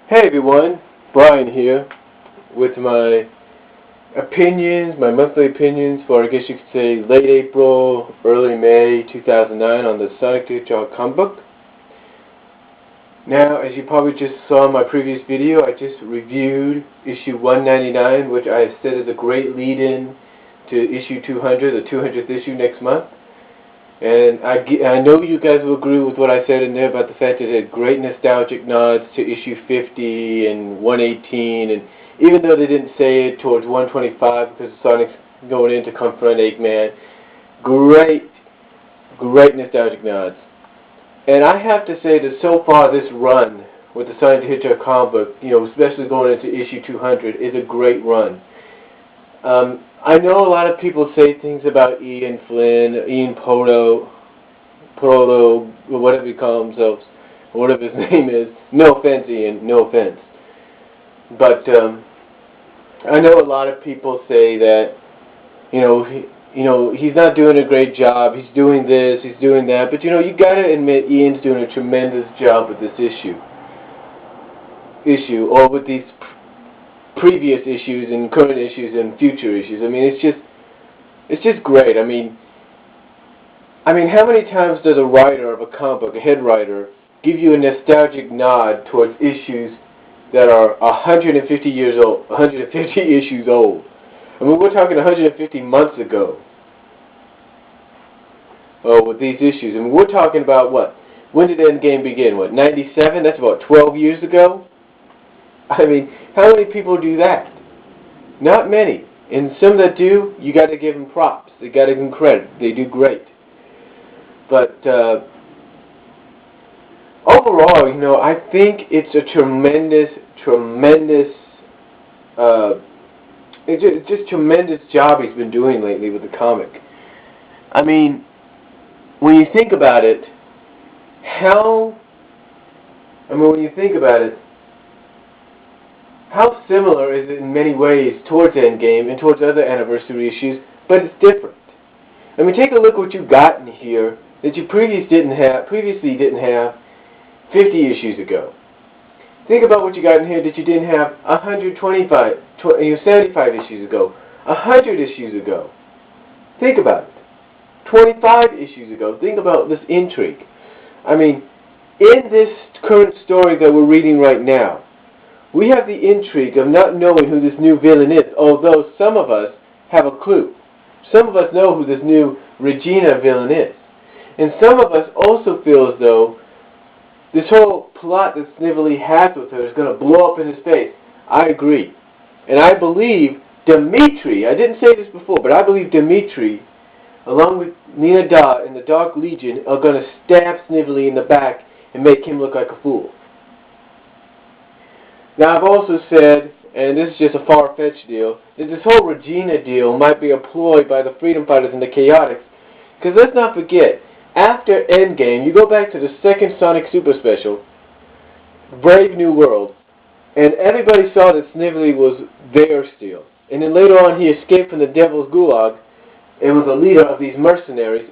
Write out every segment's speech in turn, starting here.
Hey everyone, Brian here with my opinions, my monthly opinions for, I guess you could say, late April, early May 2009 on the Sonic the Hedgehog comic book. Now, as you probably just saw in my previous video, I just reviewed issue 199, which I have said is a great lead-in to issue 200, the 200th issue next month. And I know you guys will agree with what I said in there about the fact that it had great nostalgic nods to issue 50 and 118, and even though they didn't say it towards 125 because Sonic's going in to confront Eggman, great nostalgic nods. And I have to say that so far this run with the Sonic the Hedgehog comic book, especially going into issue 200, is a great run. I know a lot of people say things about Ian Flynn, Ian Proto, or whatever you call themselves, or whatever his name is. No offense, Ian, no offense. But I know a lot of people say that, he's not doing a great job. He's doing this, he's doing that. But you gotta admit, Ian's doing a tremendous job with this issue, or with these previous issues and current issues and future issues. I mean, it's just great. I mean, how many times does a writer of a comic book, a head writer, give you a nostalgic nod towards issues that are 150 years old, 150 issues old? I mean, we're talking 150 months ago. Oh, with these issues. I mean, we're talking about what? When did Endgame begin? What, 97? That's about 12 years ago? I mean, how many people do that? Not many. And some that do, you got to give them props. You got to give them credit. They do great. But overall, I think it's a tremendous, it's just tremendous job he's been doing lately with the comic. I mean, when you think about it, how similar is it in many ways towards Endgame and towards other anniversary issues, but it's different. I mean, take a look what you got in here that you previously didn't have 50 issues ago. Think about what you got in here that you didn't have 75 issues ago, 100 issues ago. Think about it. 25 issues ago. Think about this intrigue. I mean, in this current story that we're reading right now, we have the intrigue of not knowing who this new villain is, although some of us have a clue. Some of us know who this new Regina villain is. And some of us also feel as though this whole plot that Snively has with her is going to blow up in his face. I agree. And I believe Dimitri, I didn't say this before, but I believe Dimitri, along with Nina Da and the Dark Legion, are going to stab Snively in the back and make him look like a fool. Now, I've also said, and this is just a far-fetched deal, that this whole Regina deal might be a ploy by the Freedom Fighters and the Chaotix. Because let's not forget, after Endgame, you go back to the second Sonic Super Special, Brave New World, and everybody saw that Snively was there still. And then later on, he escaped from the Devil's Gulag and was a leader of these mercenaries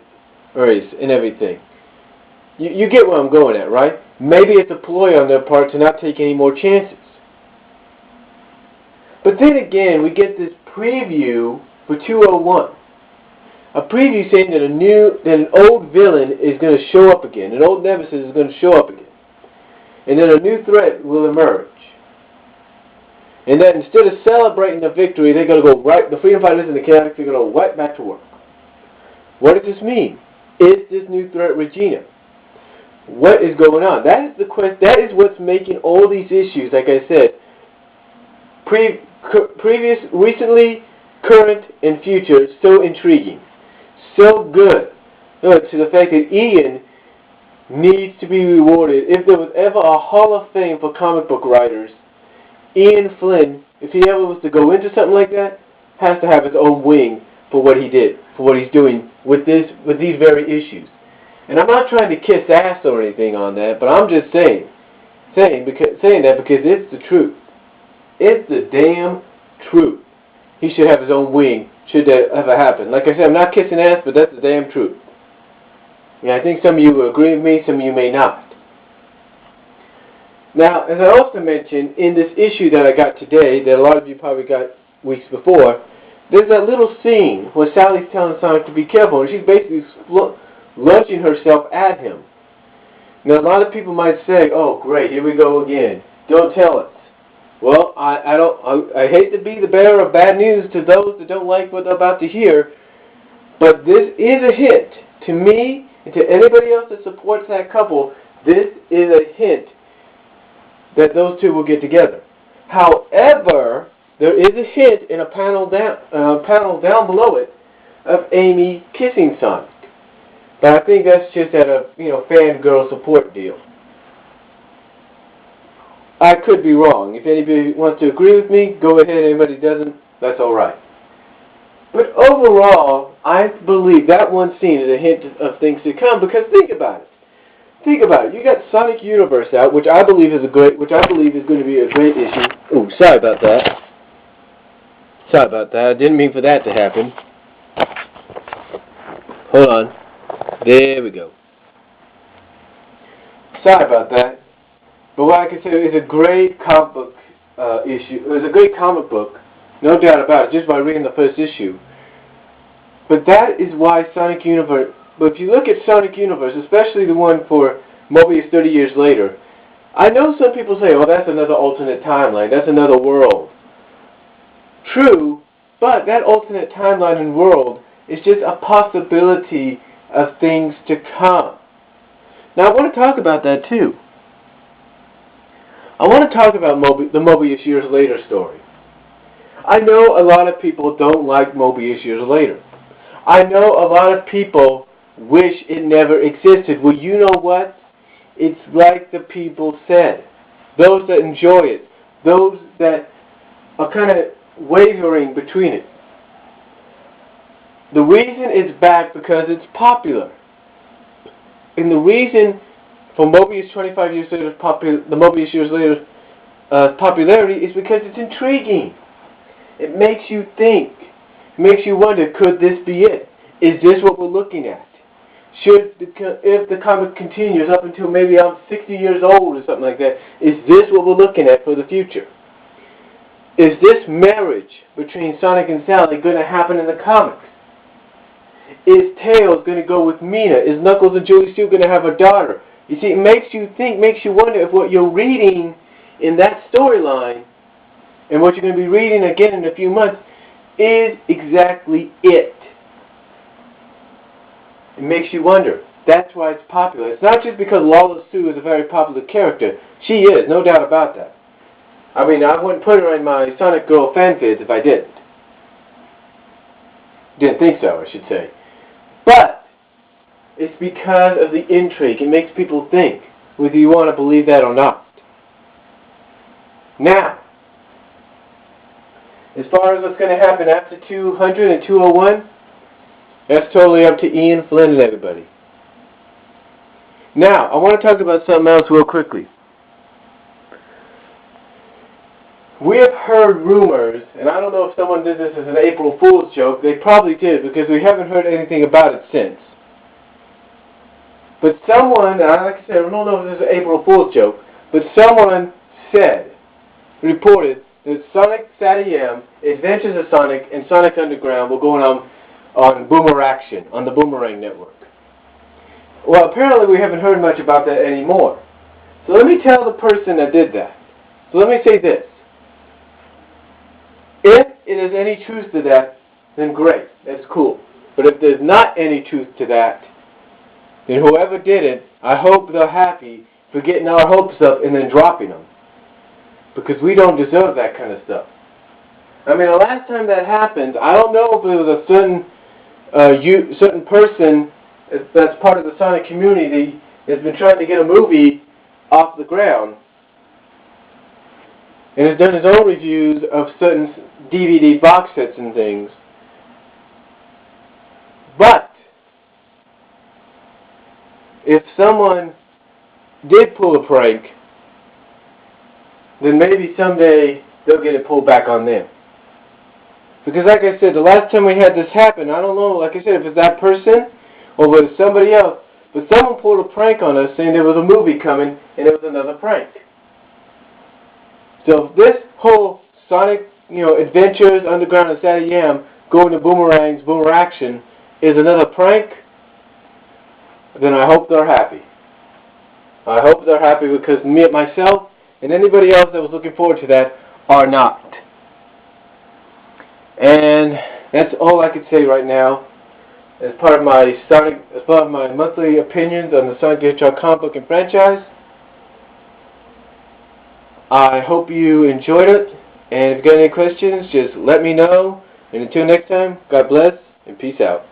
and everything. You get where I'm going at, right? Maybe it's a ploy on their part to not take any more chances. But then again, we get this preview for 201. A preview saying that an old villain is going to show up again. An old nemesis is going to show up again. And then a new threat will emerge. And that instead of celebrating the victory, they're going to go right, the Freedom Fighters and the Chaotix are going to go right back to work. What does this mean? Is this new threat Regina? What is going on? That is the question. That is what's making all these issues, like I said, previous, recently, current, and future, so intriguing, so good. To the fact that Ian needs to be rewarded. If there was ever a Hall of Fame for comic book writers, Ian Flynn, if he ever was to go into something like that, has to have his own wing for what he did, for what he's doing with these very issues. And I'm not trying to kiss ass or anything on that, but I'm just saying that because it's the truth. It's the damn truth. He should have his own wing, should that ever happen. Like I said, I'm not kissing ass, but that's the damn truth. Yeah, I think some of you will agree with me, some of you may not. Now, as I also mentioned, in this issue that I got today, that a lot of you probably got weeks before, there's that little scene where Sally's telling Sonic to be careful, and she's basically launching herself at him. Now, a lot of people might say, "Oh, great, here we go again. Don't tell us." Well, I hate to be the bearer of bad news to those that don't like what they're about to hear, but this is a hint to me and to anybody else that supports that couple. This is a hint that those two will get together. However, there is a hint in a panel down below it of Amy kissing Sonic, but I think that's just at a fangirl support deal. I could be wrong. If anybody wants to agree with me, go ahead. Anybody doesn't, that's all right. But overall, I believe that one scene is a hint of things to come. Because think about it. Think about it. You got Sonic Universe out, which I believe is going to be a great issue. Oh, sorry about that. Sorry about that. I didn't mean for that to happen. Hold on. There we go. Sorry about that. But what I can say is a great comic book issue. It was a great comic book, no doubt about it, just by reading the first issue. But that is why Sonic Universe... But if you look at Sonic Universe, especially the one for Mobius 30 years later, I know some people say, oh, that's another alternate timeline, that's another world. True, but that alternate timeline and world is just a possibility of things to come. Now, I want to talk about that too. I want to talk about the Mobius Years Later story. I know a lot of people don't like Mobius Years Later. I know a lot of people wish it never existed. Well, you know what? It's like the people said. Those that enjoy it. Those that are kind of wavering between it. The reason it's back because it's popular. And the reason for Mobius 25 years later, the Mobius Years Later popularity is because it's intriguing. It makes you think. It makes you wonder, could this be it? Is this what we're looking at? If the comic continues up until maybe I'm 60 years old or something like that, is this what we're looking at for the future? Is this marriage between Sonic and Sally going to happen in the comics? Is Tails going to go with Mina? Is Knuckles and Julie still going to have a daughter? You see, it makes you think, makes you wonder if what you're reading in that storyline and what you're going to be reading again in a few months is exactly it. It makes you wonder. That's why it's popular. It's not just because Lara-Su is a very popular character. She is, no doubt about that. I mean, I wouldn't put her in my Sonic Girl fan vids if I didn't. Didn't think so, I should say. But it's because of the intrigue. It makes people think, whether you want to believe that or not. Now, as far as what's going to happen after 200 and 201, that's totally up to Ian, Flynn, and everybody. Now, I want to talk about something else real quickly. We have heard rumors, and I don't know if someone did this as an April Fool's joke. They probably did, because we haven't heard anything about it since. But someone, and like I said, I don't know if this is an April Fool's joke, but someone reported that Sonic SatAM, Adventures of Sonic, and Sonic Underground were going on Boomerrang, on the Boomerrang network. Well, apparently we haven't heard much about that anymore. So let me tell the person that did that. So let me say this. If it is any truth to that, then great, that's cool. But if there's not any truth to that, then whoever did it, I hope they're happy for getting our hopes up and then dropping them. Because we don't deserve that kind of stuff. I mean, the last time that happened, I don't know if it was a certain person that's part of the Sonic community that's been trying to get a movie off the ground and has done his own reviews of certain DVD box sets and things. But if someone did pull a prank, then maybe someday they'll get it pulled back on them. Because like I said, the last time we had this happen, I don't know, like I said, if it's that person or if it's somebody else, but someone pulled a prank on us saying there was a movie coming and it was another prank. So if this whole Sonic, Adventures Underground and Saturday Yam going to Boomerang's Boomer Action is another prank, then I hope they're happy. I hope they're happy because myself and anybody else that was looking forward to that are not. And that's all I could say right now. As part of my monthly opinions on the Sonic the Hedgehog comic book and franchise. I hope you enjoyed it, and if you got any questions, just let me know. And until next time, God bless, and peace out.